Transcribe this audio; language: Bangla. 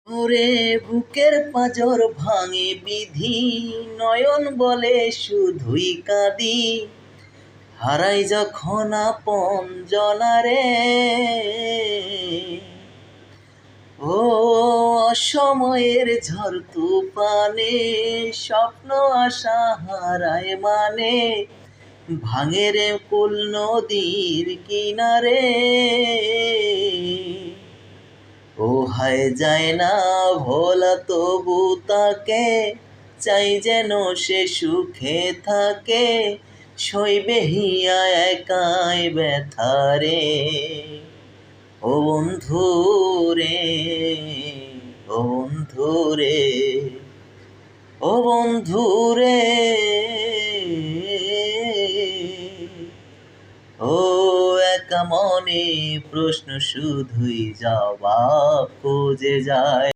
ওরে বুকের পাঁজর ভাঙে বিধি, নয়ন বলে শুধুই কাঁদি। হারাই যখন আপন জনারে, ও অসময়ের ঝড় তুফানে স্বপ্ন আশা হারায় মানে। ভাঙে রে কুল নদীর কিনারে, ও হায় যায় না ভোলা তবু তাকে, চাই যেন সে সুখে থাকে। সইবে হিয়া একাই ব্যথারে, ও বন্ধু রে, ও বন্ধু রে, ও বন্ধু রে, ও একা মনে প্রশ্ন শুধুই জবাব খুঁজে যায়।